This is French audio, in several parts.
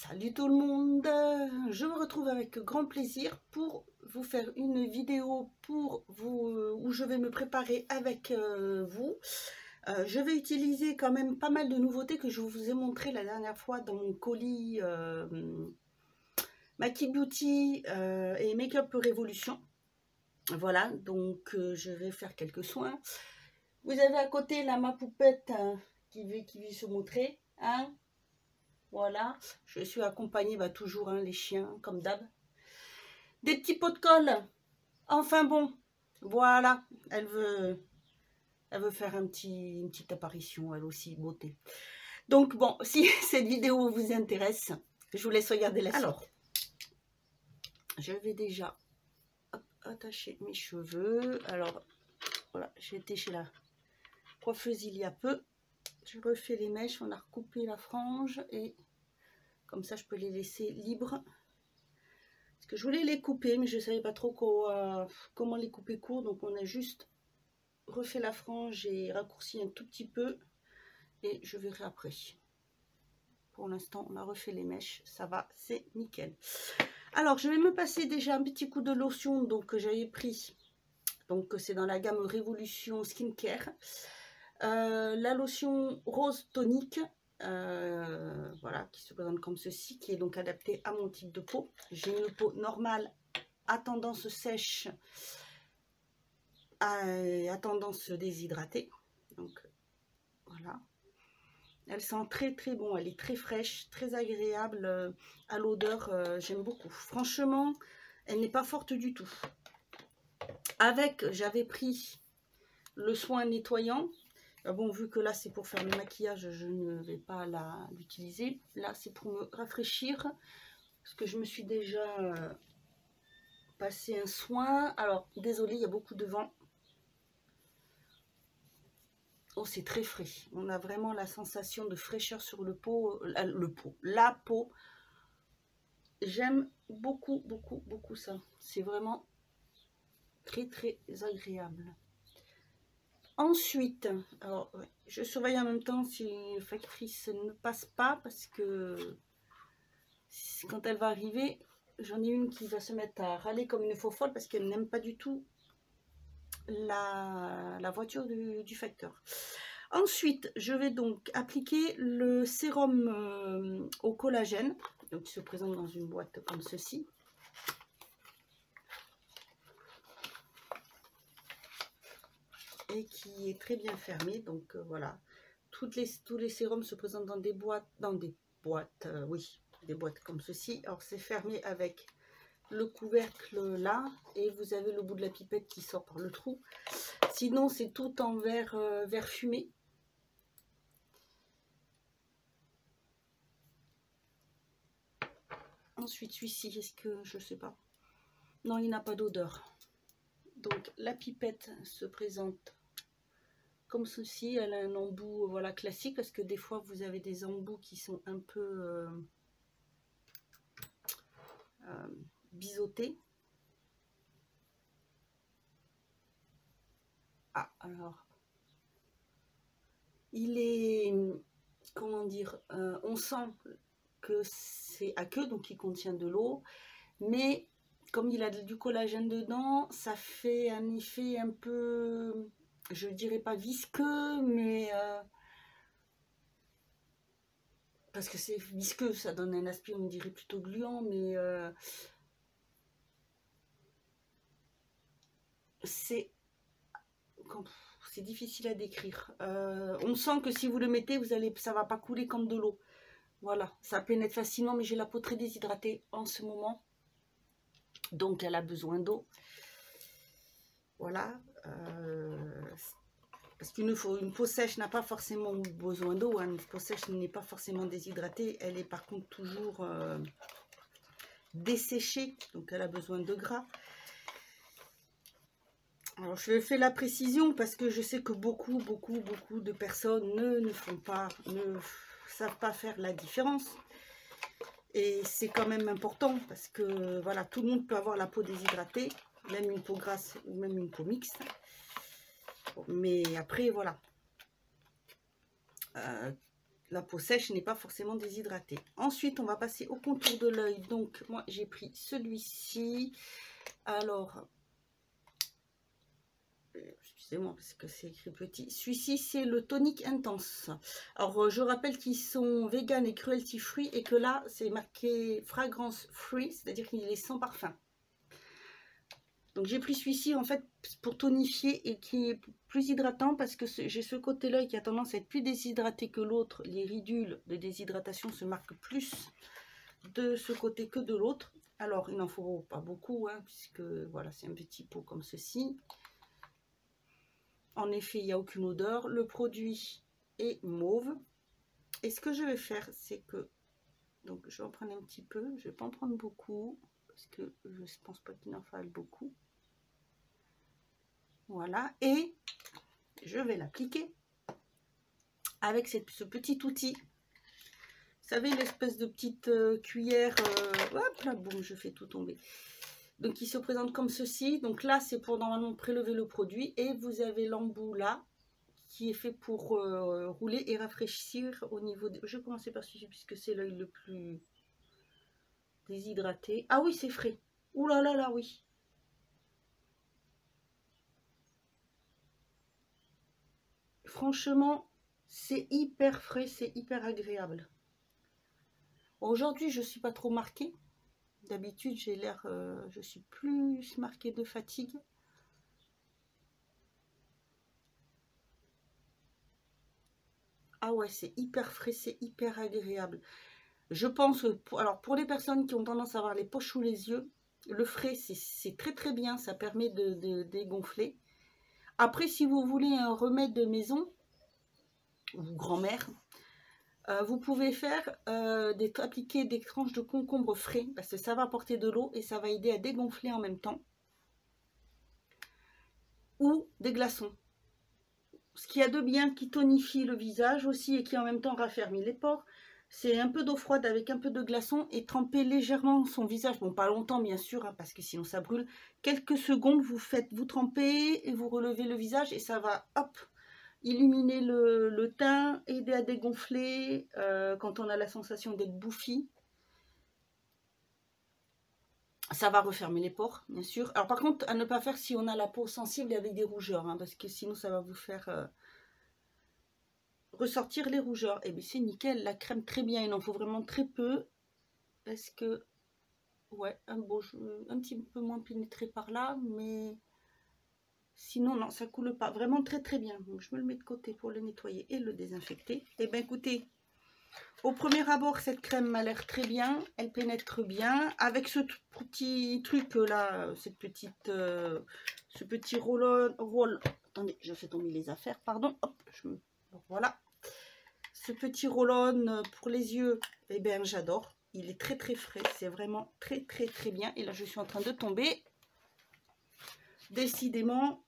Salut tout le monde, je me retrouve avec grand plaisir pour vous faire une vidéo pour vous où je vais me préparer avec vous. Je vais utiliser quand même pas mal de nouveautés que je vous ai montré la dernière fois dans mon colis Maki Beauty et Make-up Révolution. Voilà, donc je vais faire quelques soins. Vous avez à côté là ma poupette qui veut se montrer, hein. Voilà, je suis accompagnée toujours, les chiens, comme d'hab. Des petits pots de colle. Enfin bon, voilà, elle veut faire une petite apparition, elle aussi, beauté. Donc bon, si cette vidéo vous intéresse, je vous laisse regarder la suite. Alors, je vais déjà attacher mes cheveux. Alors, voilà, j'ai été chez la coiffeuse il y a peu. Je refais les mèches, on a recoupé la frange et comme ça je peux les laisser libres. Parce que je voulais les couper, mais je ne savais pas trop comment les couper court. Donc on a juste refait la frange et raccourci un tout petit peu. Et je verrai après. Pour l'instant, on a refait les mèches. Ça va, c'est nickel. Alors, je vais me passer déjà un petit coup de lotion que j'avais pris. Donc c'est dans la gamme Révolution Skincare. La lotion rose tonique. Voilà, qui se présente comme ceci, qui est donc adaptée à mon type de peau. J'ai une peau normale à tendance sèche, à tendance déshydratée. Donc voilà, elle sent très très bon, elle est très fraîche, très agréable à l'odeur, j'aime beaucoup. Franchement, elle n'est pas forte du tout. Avec, j'avais pris le soin nettoyant. Bon, vu que là c'est pour faire le maquillage, je ne vais pas l'utiliser. Là c'est pour me rafraîchir, parce que je me suis déjà passé un soin. Alors désolé, il y a beaucoup de vent. Oh, c'est très frais. On a vraiment la sensation de fraîcheur sur la peau. J'aime beaucoup beaucoup beaucoup ça. C'est vraiment très très agréable. Ensuite, alors, je surveille en même temps si une factrice ne passe pas, parce que quand elle va arriver, j'en ai une qui va se mettre à râler comme une faux folle parce qu'elle n'aime pas du tout la voiture du facteur. Ensuite, je vais donc appliquer le sérum au collagène, donc qui se présente dans une boîte comme ceci. Et qui est très bien fermé, donc voilà. Tous les sérums se présentent dans des boîtes, oui, des boîtes comme ceci. Alors c'est fermé avec le couvercle là, et vous avez le bout de la pipette qui sort par le trou. Sinon c'est tout en verre fumé. Ensuite celui-ci, est-ce que je sais pas, non, il n'a pas d'odeur. Donc la pipette se présente comme ceci, elle a un embout, voilà, classique, parce que des fois vous avez des embouts qui sont un peu biseautés. Ah, alors il est, comment dire, on sent que c'est à queue, donc il contient de l'eau, mais comme il a du collagène dedans, ça fait un effet un peu, je dirais pas visqueux, mais parce que c'est visqueux, ça donne un aspect, on dirait plutôt gluant, mais c'est difficile à décrire. On sent que si vous le mettez, ça va pas couler comme de l'eau. Voilà, ça pénètre facilement, mais j'ai la peau très déshydratée en ce moment, donc elle a besoin d'eau. Voilà, parce qu'une peau sèche n'a pas forcément besoin d'eau, hein. Une peau sèche n'est pas forcément déshydratée, elle est par contre toujours desséchée, donc elle a besoin de gras. Alors je fais la précision parce que je sais que beaucoup de personnes ne savent pas faire la différence. Et c'est quand même important parce que voilà, tout le monde peut avoir la peau déshydratée, même une peau grasse ou même une peau mixte. Mais après voilà, la peau sèche n'est pas forcément déshydratée. Ensuite, on va passer au contour de l'œil. Donc, moi, j'ai pris celui-ci. Alors, excusez-moi parce que c'est écrit petit. Celui-ci, c'est le tonique intense. Alors, je rappelle qu'ils sont vegan et cruelty free et que là, c'est marqué fragrance free, c'est-à-dire qu'il est sans parfum. Donc, j'ai pris celui-ci en fait pour tonifier et qui est plus hydratant parce que j'ai ce côté l'œil qui a tendance à être plus déshydraté que l'autre. Les ridules de déshydratation se marquent plus de ce côté que de l'autre. Alors, il n'en faut pas beaucoup, hein, puisque voilà, c'est un petit pot comme ceci. En effet, il n'y a aucune odeur. Le produit est mauve. Et ce que je vais faire, c'est que... Donc, je vais en prendre un petit peu. Je ne vais pas en prendre beaucoup, parce que je ne pense pas qu'il en faille beaucoup. Voilà. Et je vais l'appliquer avec ce petit outil. Vous savez, l'espèce de petite cuillère... hop là, bon, je fais tout tomber. Donc, il se présente comme ceci. Donc là, c'est pour normalement prélever le produit. Et vous avez l'embout là, qui est fait pour rouler et rafraîchir au niveau... Je vais commencer par celui-ci, puisque c'est l'œil le plus déshydraté. Ah oui, c'est frais. Ouh là là là, oui. Franchement, c'est hyper frais, c'est hyper agréable. Aujourd'hui, je ne suis pas trop marquée. D'habitude, j'ai l'air... je suis plus marquée de fatigue. Ah ouais, c'est hyper frais, c'est hyper agréable. Je pense, pour les personnes qui ont tendance à avoir les poches sous les yeux, le frais, c'est très très bien, ça permet de dégonfler. Après, si vous voulez un remède de maison, ou grand-mère, vous pouvez faire appliquer des tranches de concombre frais, parce que ça va apporter de l'eau et ça va aider à dégonfler en même temps. Ou des glaçons. Ce qu'il y a de bien qui tonifie le visage aussi et qui en même temps raffermit les pores, c'est un peu d'eau froide avec un peu de glaçon et tremper légèrement son visage. Bon, pas longtemps bien sûr, hein, parce que sinon ça brûle. Quelques secondes, vous trempez et vous relevez le visage et ça va, hop, illuminer le teint, aider à dégonfler quand on a la sensation d'être bouffi. Ça va refermer les pores, bien sûr. Alors par contre, à ne pas faire si on a la peau sensible et avec des rougeurs, hein, parce que sinon ça va vous faire... ressortir les rougeurs. Et bien c'est nickel, la crème très bien, il en faut vraiment très peu parce que ouais, un petit peu moins pénétré par là, mais sinon non, ça coule pas, vraiment très très bien. Donc je me le mets de côté pour le nettoyer et le désinfecter. Et bien écoutez, au premier abord cette crème m'a l'air très bien, elle pénètre bien avec ce petit truc là, ce petit roll. Attendez, je fais tomber les affaires, pardon. Hop, voilà. Ce petit roll-on pour les yeux, eh bien j'adore. Il est très très frais, c'est vraiment très très très bien. Et là je suis en train de tomber. Décidément,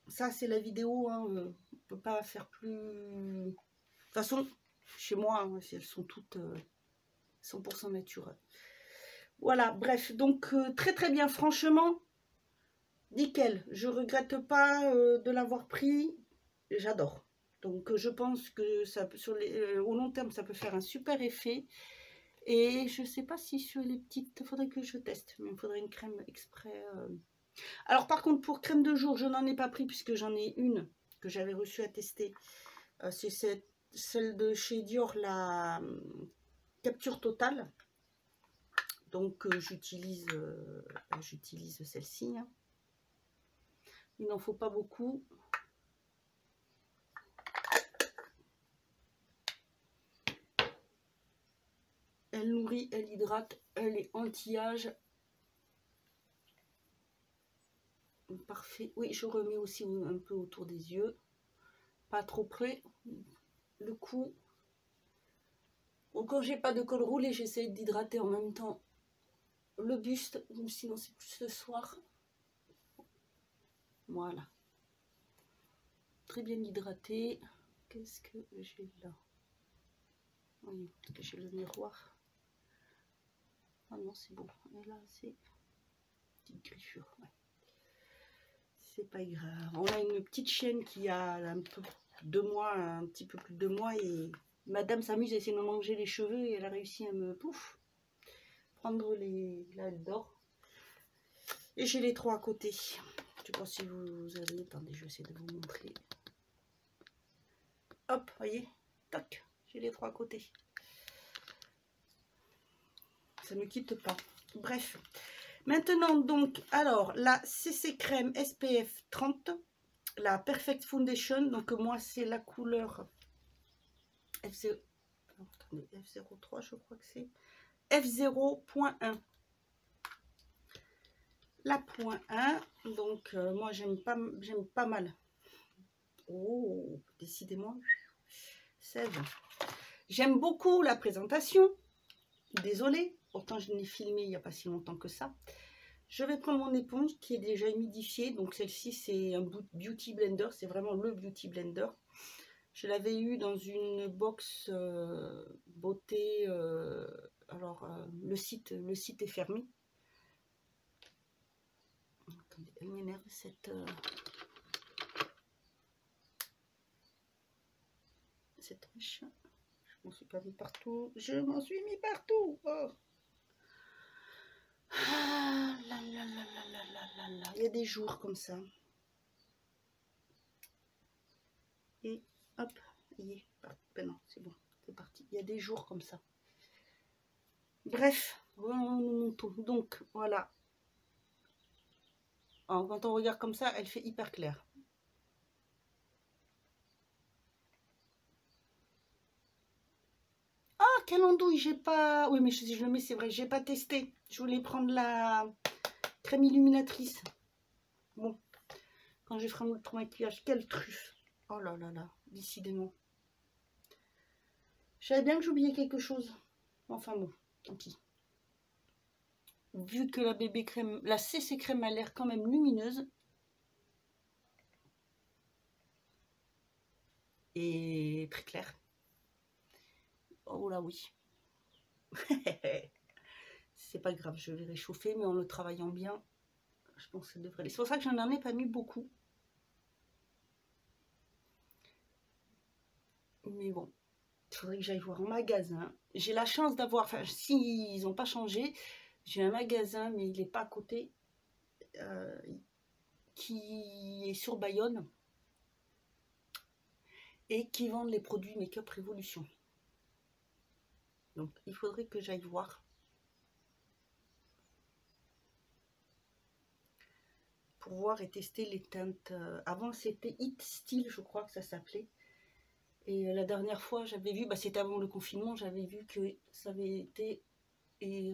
ça c'est la vidéo, hein, on ne peut pas faire plus... De toute façon, chez moi, hein, elles sont toutes 100% naturelles. Voilà, bref, donc très très bien, franchement, nickel. Je regrette pas de l'avoir pris, j'adore. Donc je pense que ça, au long terme, ça peut faire un super effet. Et je ne sais pas si sur les petites, il faudrait que je teste, mais il faudrait une crème exprès. Alors par contre, pour crème de jour, je n'en ai pas pris puisque j'en ai une que j'avais reçue à tester. C'est celle de chez Dior, la Capture Totale. Donc j'utilise celle-ci. Hein. Il n'en faut pas beaucoup. Elle nourrit, elle hydrate, elle est anti-âge. Parfait. Oui, je remets aussi un peu autour des yeux. Pas trop près. Le cou. Bon, quand j'ai pas de col roulé, j'essaie d'hydrater en même temps le buste. Sinon, c'est plus le soir. Voilà. Très bien hydraté. Qu'est-ce que j'ai là? Oui, parce que j'ai le miroir. Ah non, c'est bon. Et là, c'est petite griffure. Ouais. C'est pas grave. On a une petite chienne qui a un peu 2 mois, un petit peu plus de 2 mois et Madame s'amuse à essayer de me manger les cheveux et elle a réussi à me pouf, prendre les... Là, elle dort. Et j'ai les 3 à côté. Je sais pas si vous avez... Attendez, je vais essayer de vous montrer. Hop, voyez, tac, j'ai les 3 à côté. Ça ne quitte pas. Bref. Maintenant, donc, alors, la CC Crème SPF 30, la Perfect Foundation. Donc, moi, c'est la couleur F0... Attendez, F03, je crois que c'est F0.1. La point 1, donc moi j'aime pas mal. Oh, décidément, j'aime beaucoup la présentation. Désolée, autant je l'ai filmé il n'y a pas si longtemps que ça. Je vais prendre mon éponge qui est déjà humidifiée. Donc celle-ci c'est un Beauty Blender, c'est vraiment le Beauty Blender. Je l'avais eu dans une box beauté. Alors le site est fermé. Attendez, elle m'énerve cette triche. Je m'en suis pas mis partout. Je m'en suis mis partout. Oh. Ah là là là là là là là. Il y a des jours comme ça. Et hop, il ben non, c'est bon, c'est parti. Il y a des jours comme ça. Bref, donc voilà. Alors, quand on regarde comme ça, elle fait hyper clair. Ah, quelle andouille, j'ai pas... Oui, mais si je le mets, c'est vrai, j'ai pas testé. Je voulais prendre la crème illuminatrice. Bon, quand je ferai mon maquillage, quelle truffe. Oh là là là, décidément. Je savais bien que j'oubliais quelque chose. Enfin bon, tant pis. Vu que la bébé crème, la CC crème a l'air quand même lumineuse. Et très claire. Oh là oui. C'est pas grave, je vais réchauffer, mais en le travaillant bien, je pense que ça devrait aller. C'est pour ça que j'en ai pas mis beaucoup. Mais bon, il faudrait que j'aille voir un magasin. J'ai la chance d'avoir, enfin, s'ils n'ont pas changé, j'ai un magasin, mais il n'est pas à côté, qui est sur Bayonne et qui vendent les produits Make-up Révolution. Donc, il faudrait que j'aille voir. Pour voir et tester les teintes. Avant, c'était Hit Style, je crois que ça s'appelait. Et la dernière fois, j'avais vu, bah, c'était avant le confinement, j'avais vu que ça avait été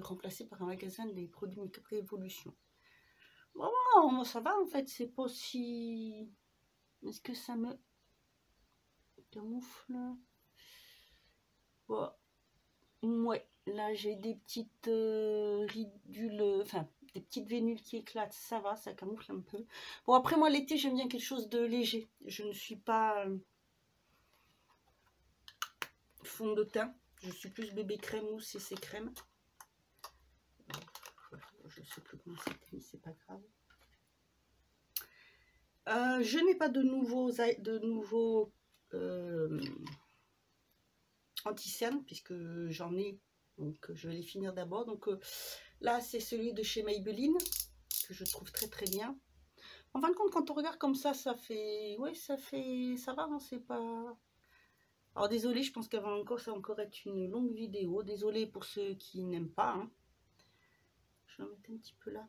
remplacé par un magasin des produits Make-up Révolution. Bon, ça va en fait, c'est pas si... Est-ce que ça me camoufle? Bon. Ouais, là j'ai des petites ridules, enfin des petites vénules qui éclatent, ça va, ça camoufle un peu. Bon, après moi l'été j'aime bien quelque chose de léger, je ne suis pas fond de teint, je suis plus bébé crème ou CC crème. Je ne sais plus comment c'était, mais c'est pas grave. Je n'ai pas de nouveaux anti-cernes puisque j'en ai, donc je vais les finir d'abord. Donc là c'est celui de chez Maybelline que je trouve très très bien. En fin de compte, quand on regarde comme ça, ça fait, ouais, ça va, hein, c'est pas... Alors désolé, je pense qu'avant encore, ça va encore être une longue vidéo. Désolé pour ceux qui n'aiment pas. Hein. Je vais en mettre un petit peu là.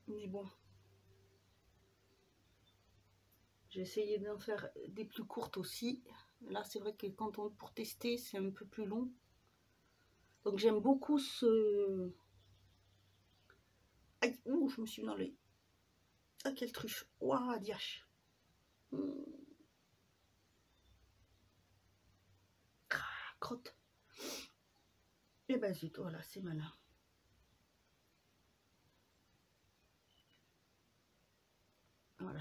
Mais bon. J'ai essayé d'en faire des plus courtes aussi. Là, c'est vrai que quand on pour tester, c'est un peu plus long. Donc j'aime beaucoup ce... Aïe, ouh, je me suis dans les... Ah, quelle truffe. Ouah, diache. Crotte. Et ben zut, voilà, c'est malin. Voilà,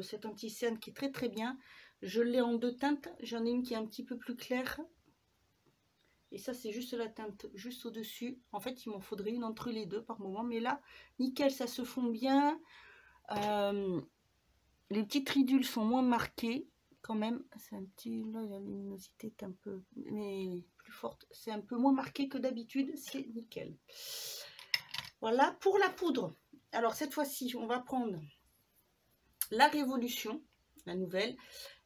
cet anti-cerne qui est très très bien. Je l'ai en 2 teintes. J'en ai une qui est un petit peu plus claire. Et ça, c'est juste la teinte juste au-dessus. En fait, il m'en faudrait une entre les deux par moment. Mais là, nickel, ça se fond bien. Les petites ridules sont moins marquées quand même. C'est un petit, là la luminosité est un peu mais plus forte. C'est un peu moins marqué que d'habitude. C'est nickel. Voilà pour la poudre. Alors cette fois-ci, on va prendre la Révolution, la nouvelle.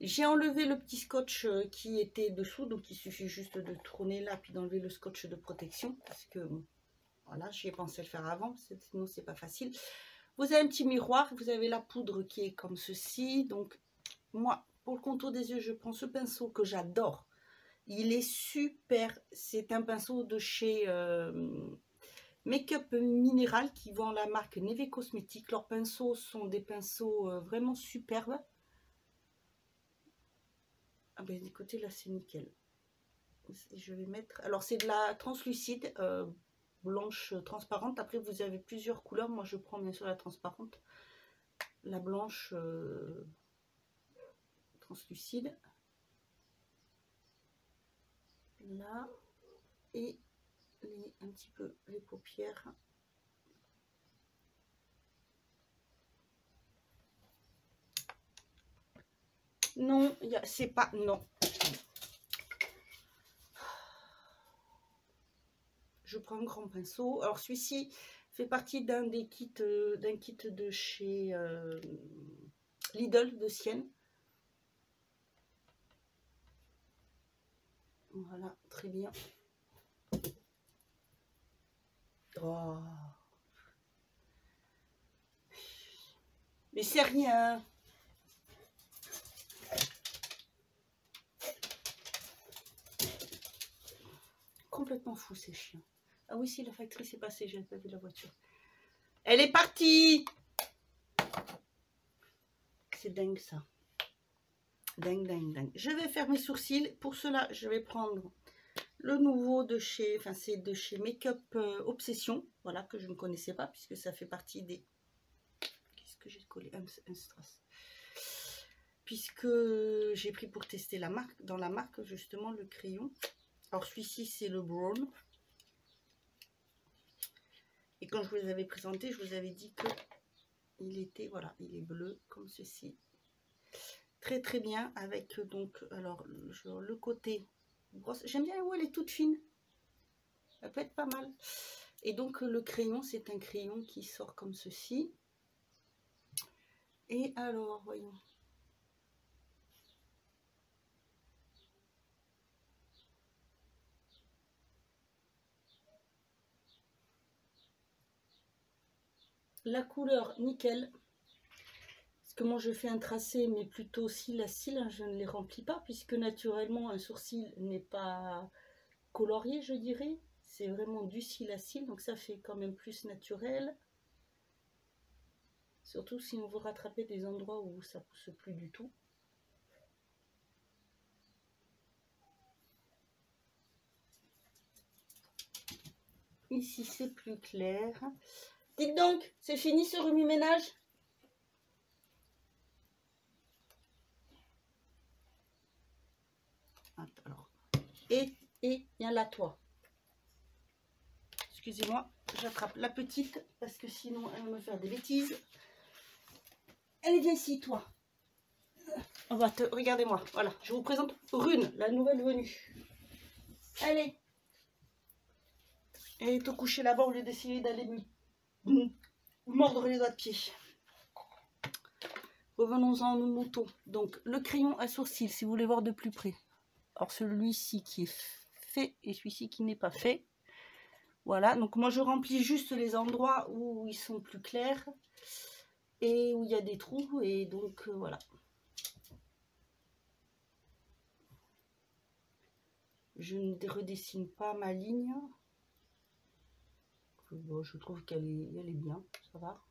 J'ai enlevé le petit scotch qui était dessous, donc il suffit juste de tourner là puis d'enlever le scotch de protection parce que voilà, j'y ai pensé le faire avant, sinon c'est pas facile. Vous avez un petit miroir, vous avez la poudre qui est comme ceci. Donc moi, pour le contour des yeux, je prends ce pinceau que j'adore. Il est super, c'est un pinceau de chez Make-up Minéral qui vend la marque Neve Cosmetics. Leurs pinceaux sont des pinceaux vraiment superbes. Ah ben écoutez, là c'est nickel. Je vais mettre, alors c'est de la translucide blanche transparente. Après vous avez plusieurs couleurs, moi je prends bien sûr la transparente, la blanche translucide là, et un petit peu les paupières. Non, c'est pas, non. Je prends un grand pinceau. Alors celui-ci fait partie d'un kit de chez Lidl de Sienne. Voilà, très bien. Oh. Mais c'est rien. Complètement fou ces chiens. Ah oui, si la factrice est passée, j'ai pas vu la voiture. Elle est partie. C'est dingue ça. Dingue, dingue, dingue. Je vais faire mes sourcils. Pour cela, je vais prendre le nouveau de chez, enfin c'est de chez Make-up Obsession, voilà, que je ne connaissais pas puisque ça fait partie des, qu'est-ce que j'ai collé, un strass, puisque j'ai pris pour tester la marque, dans la marque justement le crayon. Alors celui-ci c'est le Brown, et quand je vous avais présenté, je vous avais dit que il était, voilà, il est bleu comme ceci, très très bien, avec donc, alors le côté brosse, j'aime bien où elle est toute fine, elle peut être pas mal. Et donc le crayon, c'est un crayon qui sort comme ceci. Et alors, voyons. La couleur, nickel. Parce que moi, je fais un tracé, mais plutôt cils à cils. Hein, je ne les remplis pas, puisque naturellement, un sourcil n'est pas colorié, je dirais. C'est vraiment du cil à cils, donc ça fait quand même plus naturel. Surtout si on veut rattraper des endroits où ça pousse plus du tout. Ici, c'est plus clair. Dites donc, c'est fini ce remue-ménage? Alors, et viens là, toi. Excusez-moi, j'attrape la petite parce que sinon elle va me faire des bêtises. Allez, viens ici, toi. On va te... Regardez-moi, voilà. Je vous présente Rune, la nouvelle venue. Allez. Elle est au coucher là-bas au lieu d'essayer d'aller mordre les doigts de pied. Revenons-en à nos moutons. Donc, le crayon à sourcils, si vous voulez voir de plus près. Alors, celui-ci qui est fait et celui-ci qui n'est pas fait. Voilà, donc moi je remplis juste les endroits où ils sont plus clairs et où il y a des trous, et donc voilà. Je ne redessine pas ma ligne. Bon, je trouve qu'elle est bien, ça va.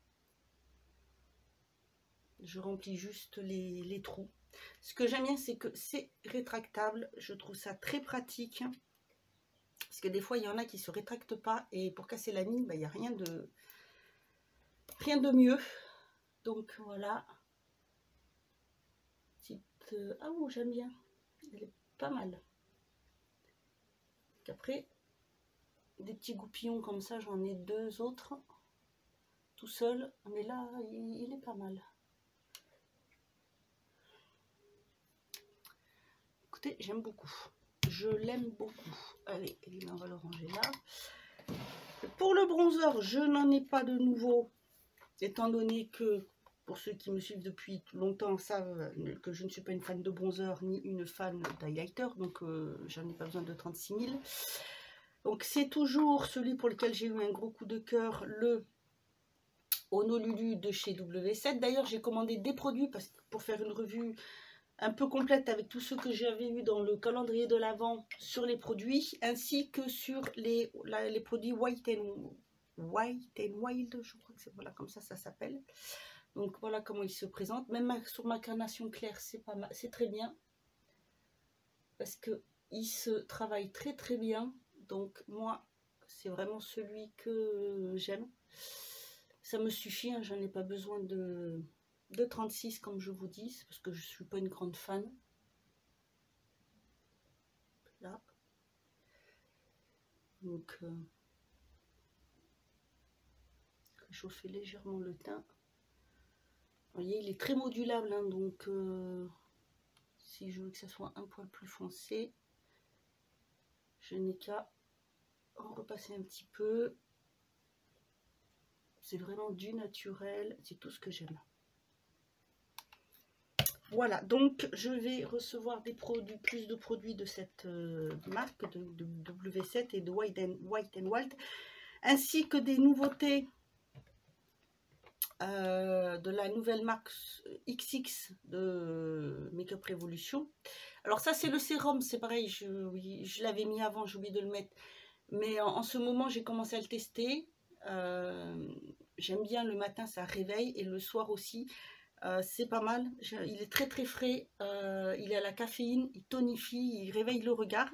Je remplis juste les trous. Ce que j'aime bien, c'est que c'est rétractable. Je trouve ça très pratique. Parce que des fois, il y en a qui ne se rétractent pas. Et pour casser la ligne, il n'y a rien de mieux. Donc voilà. Petite... Ah oh, j'aime bien. Elle est pas mal. Après, des petits goupillons comme ça, j'en ai deux autres. Tout seul. Mais là, il est pas mal. écoutez, j'aime beaucoup. Je l'aime beaucoup. Allez, on va le ranger là. Pour le bronzer, je n'en ai pas de nouveau, étant donné que, pour ceux qui me suivent depuis longtemps, savent que je ne suis pas une fan de bronzer, ni une fan d'highlighter, donc j'en ai pas besoin de 36 000. Donc c'est toujours celui pour lequel j'ai eu un gros coup de cœur, le Honolulu de chez W7. D'ailleurs, j'ai commandé des produits pour faire une revue un peu complète avec tout ce que j'avais eu dans le calendrier de l'Avent sur les produits, ainsi que sur les produits White and Wild, je crois que c'est voilà, comme ça s'appelle. Donc voilà comment il se présente. Même sur ma carnation claire, c'est pas mal, c'est très bien. Parce que il se travaille très très bien. Donc moi, c'est vraiment celui que j'aime. Ça me suffit, hein, j'en ai pas besoin de 36 comme je vous dis, parce que je suis pas une grande fan. Là. Donc, réchauffer légèrement le teint. Vous voyez, il est très modulable, hein, donc si je veux que ça soit un poil plus foncé, je n'ai qu'à en repasser un petit peu. C'est vraiment du naturel, c'est tout ce que j'aime. Voilà, donc je vais recevoir des produits, plus de produits de cette marque de W7 et de White and Wild, ainsi que des nouveautés de la nouvelle marque XX de Makeup Revolution. Alors ça c'est le sérum, c'est pareil, je l'avais mis avant, j'ai oublié de le mettre, mais en ce moment j'ai commencé à le tester. J'aime bien le matin, ça réveille, et le soir aussi. C'est pas mal, il est très très frais, il a la caféine, il tonifie, il réveille le regard.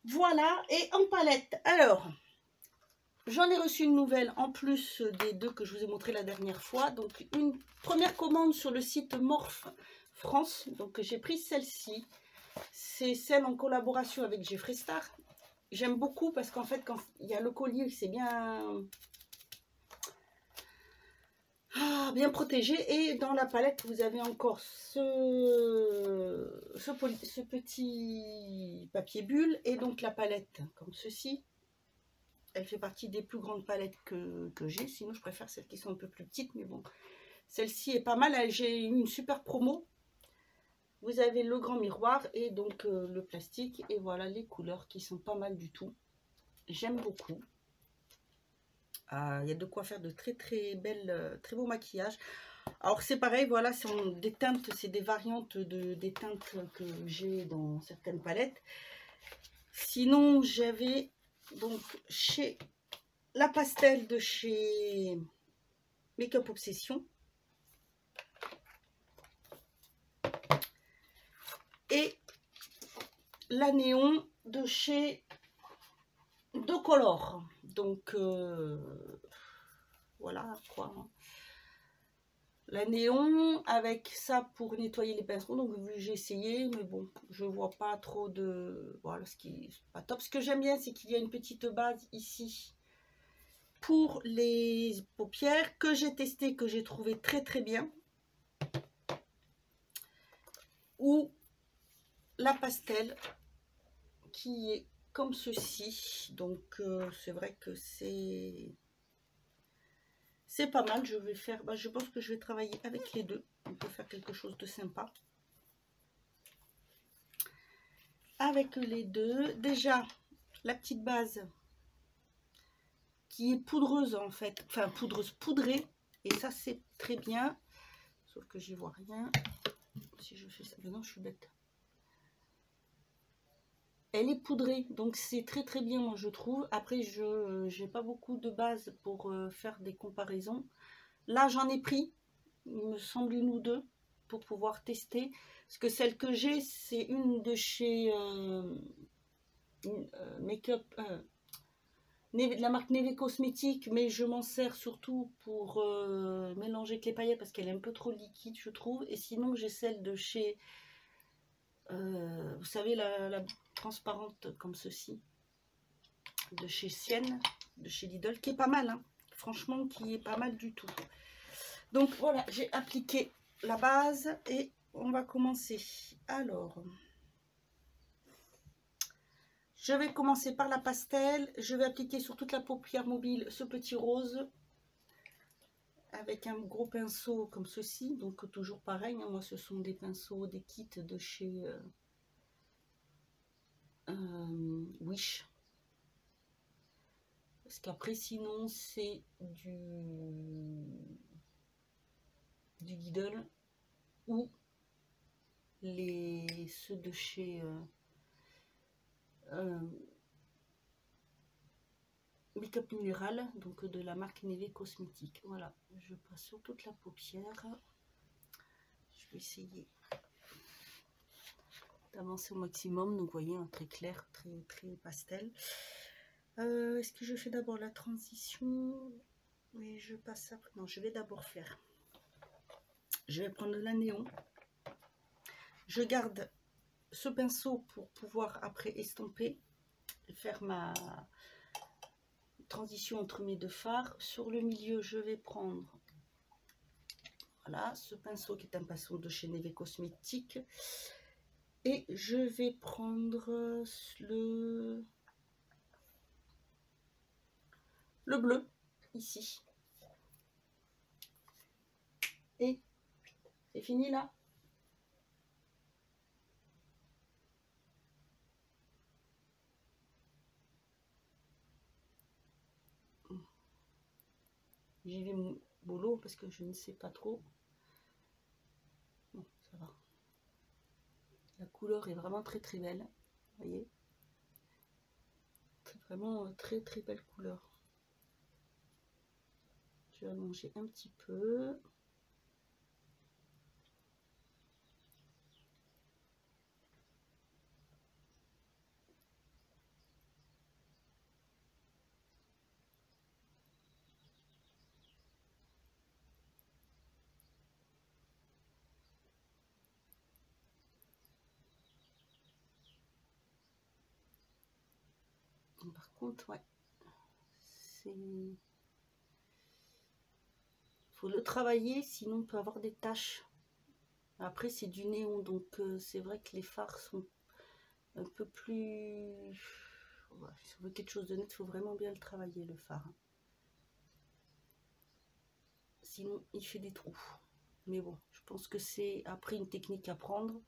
Voilà, et en palette, alors j'en ai reçu une nouvelle en plus des deux que je vous ai montré la dernière fois. Donc une première commande sur le site Morphe France, donc j'ai pris celle-ci, c'est celle en collaboration avec Jeffree Star. J'aime beaucoup parce qu'en fait quand il y a le collier, c'est bien... bien protégé, et dans la palette vous avez encore ce petit papier bulle, et donc la palette comme ceci. Elle fait partie des plus grandes palettes que j'ai, sinon je préfère celles qui sont un peu plus petites, mais bon, celle-ci est pas mal. J'ai eu une super promo. Vous avez le grand miroir et donc le plastique, et voilà les couleurs qui sont pas mal du tout. J'aime beaucoup. Il y a de quoi faire de très très belles, très beaux maquillages. Alors c'est pareil, voilà, c'est des teintes, c'est des variantes des teintes que j'ai dans certaines palettes. Sinon j'avais donc chez la pastel de chez Makeup Obsession et la néon de chez Docolor. Donc voilà quoi. La néon avec ça pour nettoyer les pinceaux. Donc j'ai essayé, mais bon, je vois pas trop de... Voilà, ce qui est pas top. Ce que j'aime bien, c'est qu'il y a une petite base ici pour les paupières que j'ai testé, que j'ai trouvé très très bien. Ou la pastel qui est comme ceci. Donc c'est vrai que c'est pas mal. Je vais faire, je pense que je vais travailler avec les deux. On peut faire quelque chose de sympa avec les deux. Déjà la petite base qui est poudreuse en fait, enfin poudreuse, poudrée, et ça c'est très bien, sauf que j'y vois rien si je fais ça. Mais non, je suis bête. Elle est poudrée, donc c'est très très bien, moi je trouve. Après je n'ai pas beaucoup de base pour faire des comparaisons. Là j'en ai pris, il me semble une ou deux, pour pouvoir tester, parce que celle que j'ai c'est une de chez Makeup, de la marque Neve Cosmétique, mais je m'en sers surtout pour mélanger avec les paillettes parce qu'elle est un peu trop liquide, je trouve. Et sinon j'ai celle de chez vous savez, la transparente comme ceci, de chez Sienne, de chez Lidl, qui est pas mal, hein. Franchement qui est pas mal du tout. Donc voilà, j'ai appliqué la base et on va commencer. Alors Je vais commencer par la pastel. Je vais appliquer sur toute la paupière mobile ce petit rose. Avec un gros pinceau comme ceci. Donc toujours pareil. Hein, moi ce sont des pinceaux, des kits de chez Wish. Parce qu'après sinon c'est du Lidl ou ceux de chez Make-up Minéral, donc de la marque Neve Cosmétique. Voilà, je passe sur toute la paupière. Je vais essayer d'avancer au maximum. Donc vous voyez, un très clair, très pastel. Est-ce que je fais d'abord la transition? Oui, je passe après. Non, je vais d'abord faire. Je vais prendre la néon. Je garde ce pinceau pour pouvoir après estomper et faire ma transition entre mes deux fards. Sur le milieu, je vais prendre voilà ce pinceau qui est un pinceau de chez Neve Cosmétique et je vais prendre le bleu ici et c'est fini là. J'y vais mollo parce que je ne sais pas trop. Bon, ça va. La couleur est vraiment très belle. Vous voyez, c'est vraiment très belle couleur. Je vais allonger un petit peu. Par contre, ouais, c'est... faut le travailler, sinon on peut avoir des taches. Après, c'est du néon, donc c'est vrai que les fards sont un peu plus... Ouais, si on veut quelque chose de net, il faut vraiment bien le travailler, le fard. Sinon, il fait des trous. Mais bon, je pense que c'est après une technique à prendre.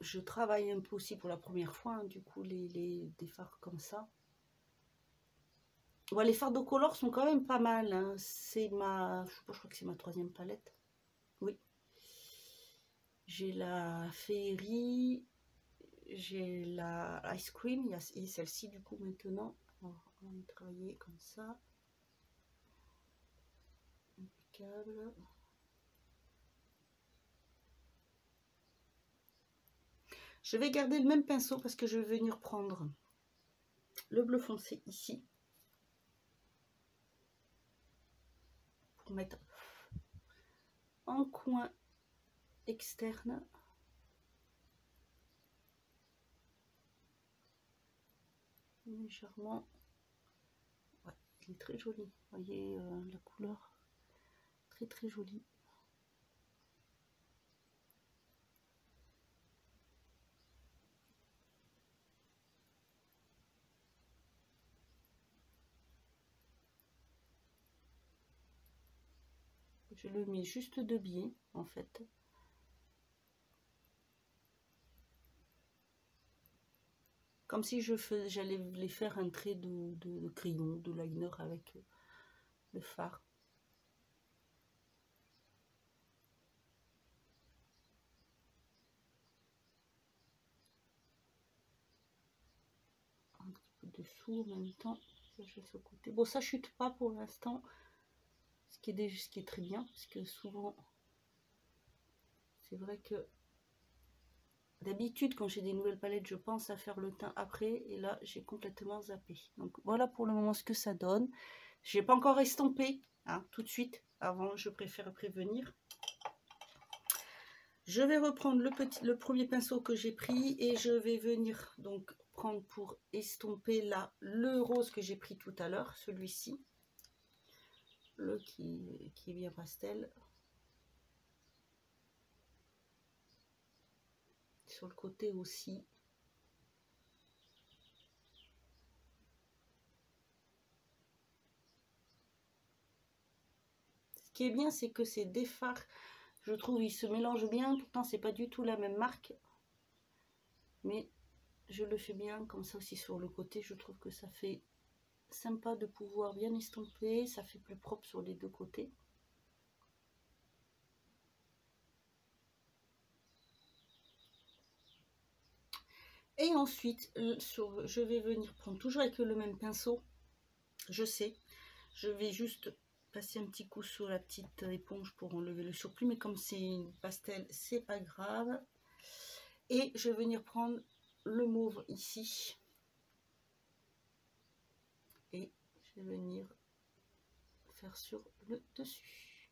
Je travaille un peu aussi pour la première fois, hein, du coup, des fards comme ça. Ouais, les fards de Color sont quand même pas mal. Hein. C'est ma... je sais pas, je crois que c'est ma 3e palette. Oui. J'ai la Féerie. J'ai la Ice Cream. Et celle-ci, du coup, maintenant. Alors, on va travailler comme ça. Impeccable. Je vais garder le même pinceau parce que je vais venir prendre le bleu foncé ici. Pour mettre en coin externe. Légèrement. Ouais, il est très joli. Vous voyez la couleur. Très jolie. Je le mets juste de biais en fait. Comme si j'allais les faire un trait de crayon, de liner avec le fard. Un petit peu dessous en même temps. Je fais ce côté. Bon, ça chute pas pour l'instant. Ce qui est très bien, parce que souvent, c'est vrai que d'habitude, quand j'ai des nouvelles palettes, je pense à faire le teint après. Et là, j'ai complètement zappé. Donc voilà pour le moment ce que ça donne. Je n'ai pas encore estampé hein, tout de suite. Avant, je préfère prévenir. Je vais reprendre le premier pinceau que j'ai pris et je vais venir donc prendre pour estomper là le rose que j'ai pris tout à l'heure, celui-ci. Le qui est bien pastel. Sur le côté aussi. qui est bien, c'est que ces deux fards, je trouve, ils se mélangent bien. Pourtant, c'est pas du tout la même marque. Mais je le fais bien, comme ça aussi sur le côté. Je trouve que ça fait sympa de pouvoir bien estomper. Ça fait plus propre sur les deux côtés. Et ensuite, je vais venir prendre toujours avec le même pinceau. Je sais, je vais juste passer un petit coup sur la petite éponge pour enlever le surplus. Mais comme c'est une pastel, c'est pas grave. Et je vais venir prendre le mauve ici. Et je vais venir faire sur le dessus.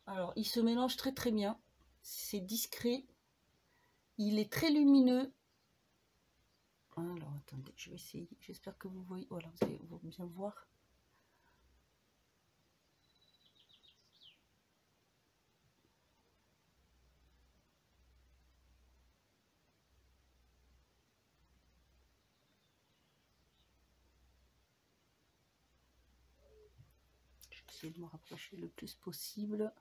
Alors, il se mélange très très bien. C'est discret. Il est très lumineux. Alors, attendez, je vais essayer. J'espère que vous voyez. Voilà, vous allez bien voir. Je vais essayer de me rapprocher le plus possible.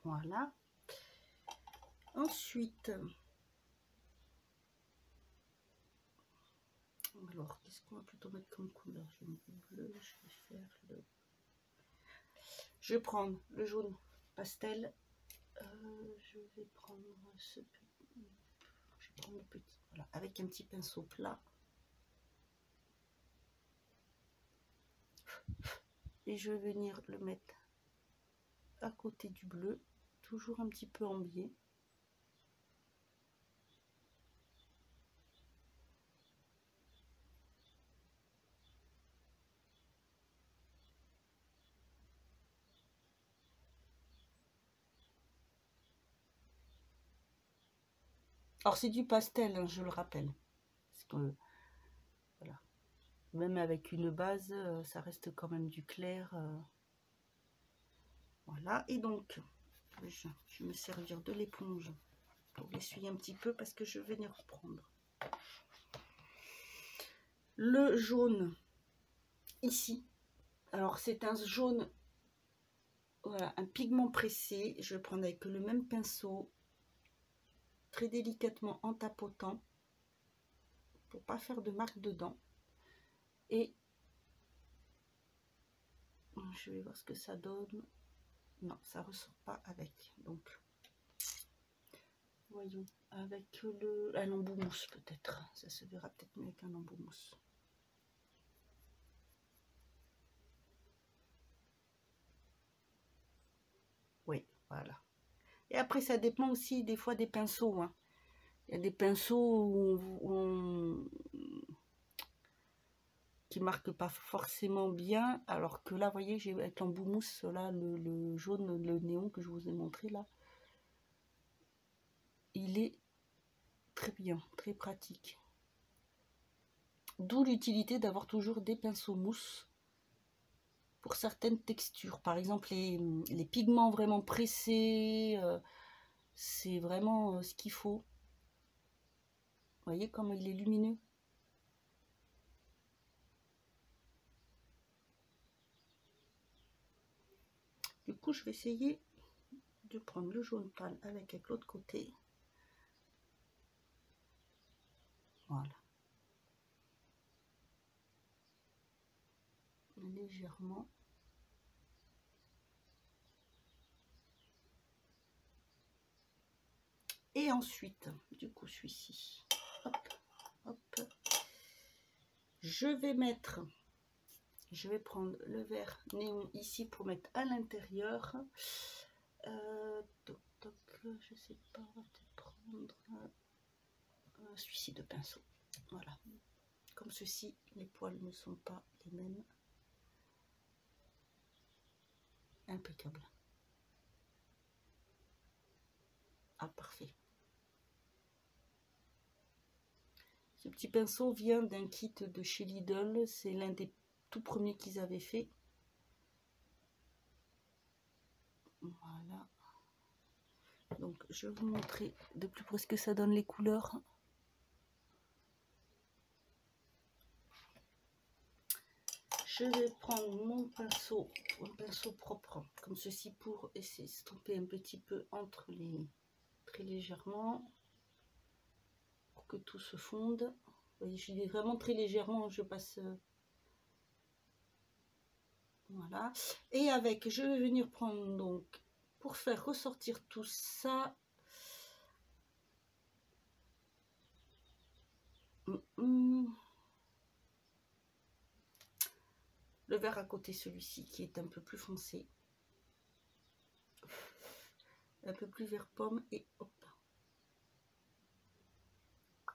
Voilà. Ensuite, alors, qu'est-ce qu'on va plutôt mettre comme couleur? Je vais mettre bleu, je vais faire le... Je vais prendre le jaune pastel. Je vais prendre ce petit... Je vais prendre le petit, voilà, avec un petit pinceau plat. Et je vais venir le mettre à côté du bleu, toujours un petit peu en biais. Alors c'est du pastel, hein, je le rappelle. Parce que, voilà. Même avec une base, ça reste quand même du clair. Voilà, et donc, je vais me servir de l'éponge pour l'essuyer un petit peu parce que je vais venir reprendre le jaune ici. Alors c'est un jaune, voilà, un pigment pressé. Je vais prendre avec le même pinceau, très délicatement en tapotant pour pas faire de marque dedans. Et je vais voir ce que ça donne. Non, ça ressort pas avec. Donc, voyons, avec un embout mousse peut-être. Ça se verra peut-être mieux avec un embout mousse. Oui, voilà. Et après, ça dépend aussi des fois des pinceaux. Hein. Il y a des pinceaux qui marquent pas forcément bien, alors que là, vous voyez, j'ai avec l'embout mousse, là, le jaune, le néon que je vous ai montré là, il est très bien, très pratique. D'où l'utilité d'avoir toujours des pinceaux mousse pour certaines textures. Par exemple, les pigments vraiment pressés, c'est vraiment ce qu'il faut. Vous voyez comme il est lumineux. Du coup, je vais essayer de prendre le jaune pâle avec l'autre côté. Voilà. Légèrement. Et ensuite, du coup, celui-ci, hop, hop, je vais prendre le vert néon ici pour mettre à l'intérieur. Toc, toc, je sais pas, on va peut-être prendre celui-ci de pinceau. Voilà. Comme ceci, les poils ne sont pas les mêmes. Impeccable. Ah, parfait. Ce petit pinceau vient d'un kit de chez Lidl. C'est l'un des tout premiers qu'ils avaient fait. Voilà. Donc je vais vous montrer de plus près ce que ça donne les couleurs. Je vais prendre mon pinceau, un pinceau propre, comme ceci, pour essayer de estomper un petit peu entre les... très légèrement, pour que tout se fonde. Vous voyez, je dis vraiment très légèrement, je passe... voilà. Et avec, je vais venir prendre donc, pour faire ressortir tout ça... le vert à côté, celui-ci, qui est un peu plus foncé. Un peu plus vert pomme, et hop.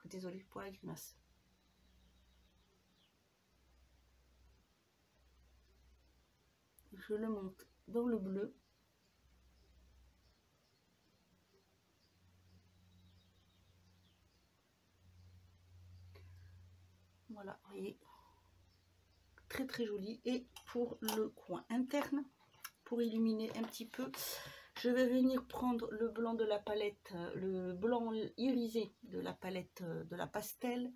Désolée pour la grimace. Je le monte dans le bleu. Voilà, vous voyez. Très très joli. Et pour le coin interne, pour illuminer un petit peu, je vais venir prendre le blanc de la palette, le blanc irisé de la palette de la pastel,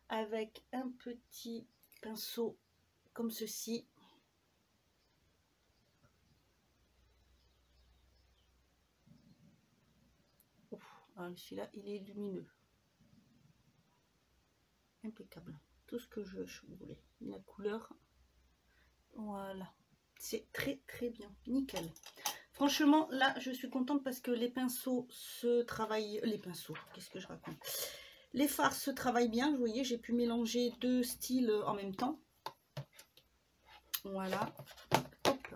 avec un petit pinceau comme ceci. Celui-là, il est lumineux. Impeccable. Tout ce que je voulais. La couleur, voilà. C'est très très bien. Nickel. Franchement, là, je suis contente parce que les pinceaux se travaillent... Les pinceaux, qu'est-ce que je raconte? Les fards se travaillent bien. Vous voyez, j'ai pu mélanger deux styles en même temps. Voilà. Hop.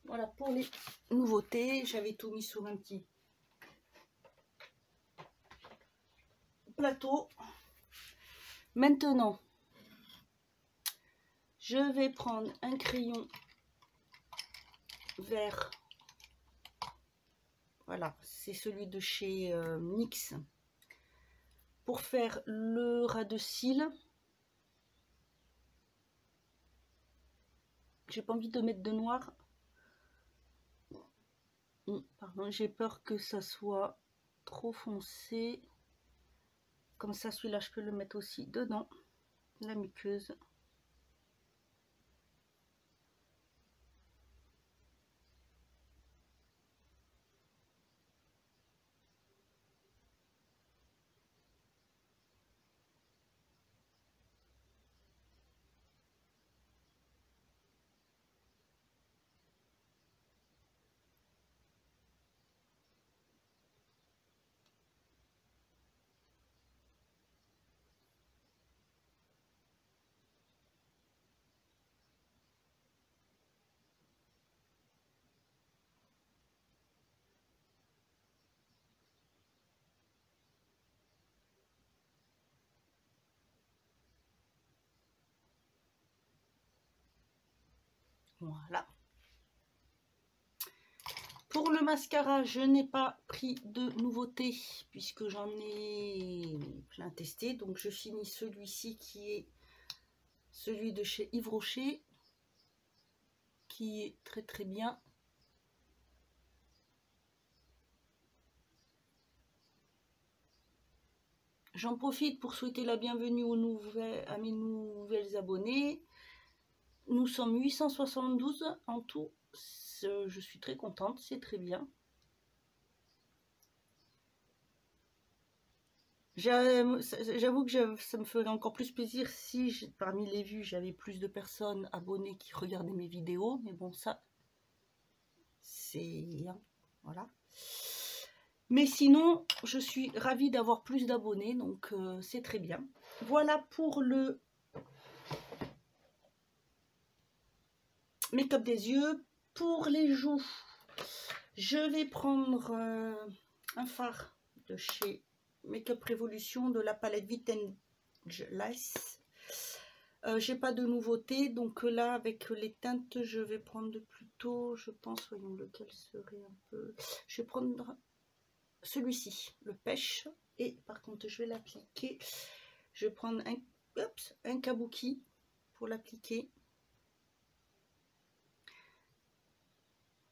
Voilà pour les nouveautés. J'avais tout mis sur un petit plateau. Maintenant, je vais prendre un crayon vert. Voilà, c'est celui de chez NYX. Pour faire le ras de cils. J'ai pas envie de mettre de noir. Pardon, j'ai peur que ça soit trop foncé. Comme ça, celui-là, je peux le mettre aussi dedans. La muqueuse. Voilà. Pour le mascara, je n'ai pas pris de nouveauté puisque j'en ai plein testé. Donc je finis celui-ci qui est celui de chez Yves Rocher, qui est très très bien. J'en profite pour souhaiter la bienvenue à mes nouvelles abonnés. Nous sommes 872 en tout. Je suis très contente, c'est très bien. J'avoue que ça me ferait encore plus plaisir si parmi les vues j'avais plus de personnes abonnées qui regardaient mes vidéos. Mais bon, ça, c'est... voilà. Mais sinon, je suis ravie d'avoir plus d'abonnés, donc c'est très bien. Voilà pour le make-up des yeux. Pour les joues, je vais prendre un fard de chez Make-up Revolution de la palette Vintage Lace. J'ai pas de nouveauté, donc là avec les teintes, je vais prendre plutôt, je pense, voyons lequel serait un peu... Je vais prendre celui-ci, le pêche, et par contre je vais l'appliquer. Je vais prendre un kabuki pour l'appliquer.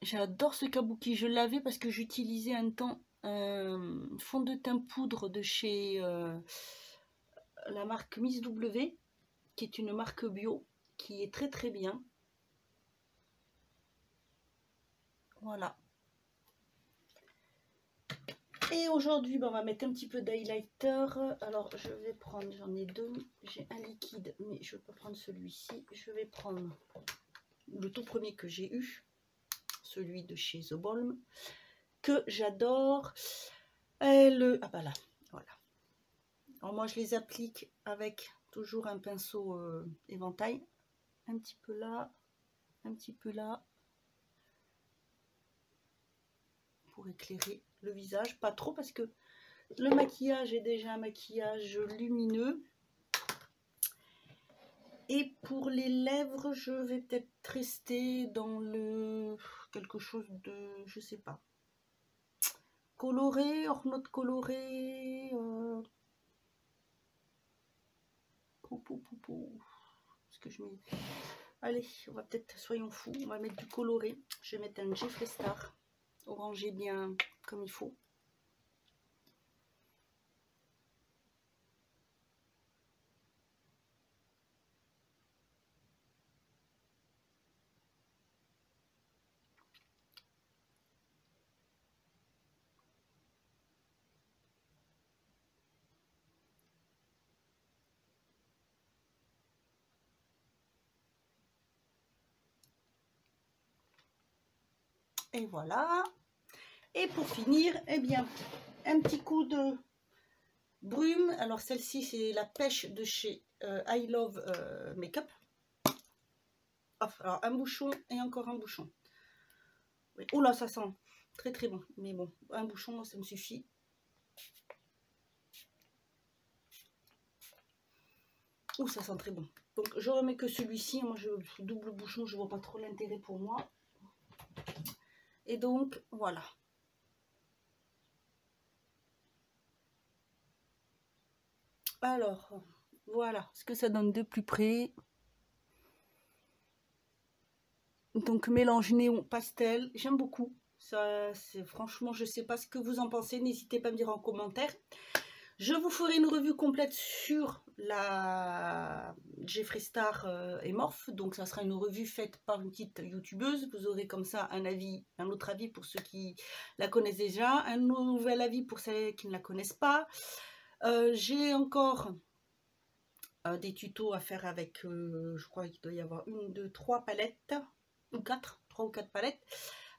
J'adore ce kabuki. Je l'avais parce que j'utilisais un temps un fond de teint poudre de chez la marque Miss W, qui est une marque bio, qui est très très bien. Voilà. Et aujourd'hui, on va mettre un petit peu d'highlighter. Alors, je vais prendre, j'en ai deux. J'ai un liquide, mais je ne vais pas prendre celui-ci. Je vais prendre le tout premier que j'ai eu, celui de chez The Balm, que j'adore. Ah bah là, voilà. Alors moi, je les applique avec toujours un pinceau éventail. Un petit peu là, un petit peu là. Pour éclairer le visage, pas trop parce que le maquillage est déjà un maquillage lumineux. Et pour les lèvres, je vais peut-être rester dans le quelque chose de, je sais pas, coloré, hors note colorée. Parce que je mets. Allez, on va peut-être, soyons fous, on va mettre du coloré. Je vais mettre un Jeffree Star orangé bien comme il faut. Et voilà. Et pour finir, eh bien, un petit coup de brume. Alors celle-ci, c'est la pêche de chez I Love Makeup. Alors un bouchon et encore un bouchon. Oui. Oh là, ça sent très très bon. Mais bon, un bouchon, ça me suffit. Oh, ça sent très bon. Donc je remets que celui-ci. Moi, je double bouchon, je vois pas trop l'intérêt pour moi. Et donc, voilà. Alors, voilà ce que ça donne de plus près. Donc, mélange néon pastel, j'aime beaucoup. Ça, c'est franchement, je sais pas ce que vous en pensez. N'hésitez pas à me dire en commentaire. Je vous ferai une revue complète sur la Jeffree Star et Morphe. Donc, ça sera une revue faite par une petite youtubeuse. Vous aurez comme ça un avis, un autre avis pour ceux qui la connaissent déjà, un nouvel avis pour celles qui ne la connaissent pas. J'ai encore des tutos à faire avec, je crois qu'il doit y avoir 1, 2, 3 palettes, ou 4, 3 ou 4 palettes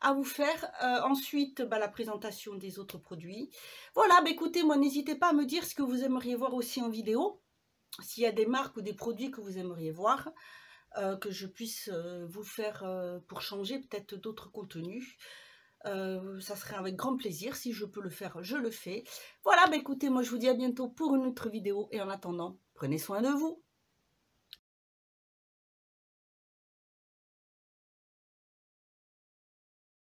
à vous faire. Ensuite, la présentation des autres produits. Voilà, écoutez, moi, n'hésitez pas à me dire ce que vous aimeriez voir aussi en vidéo. S'il y a des marques ou des produits que vous aimeriez voir, que je puisse vous faire pour changer peut-être d'autres contenus. Ça serait avec grand plaisir. Si je peux le faire, je le fais. Voilà, écoutez, moi, je vous dis à bientôt pour une autre vidéo. Et en attendant, prenez soin de vous.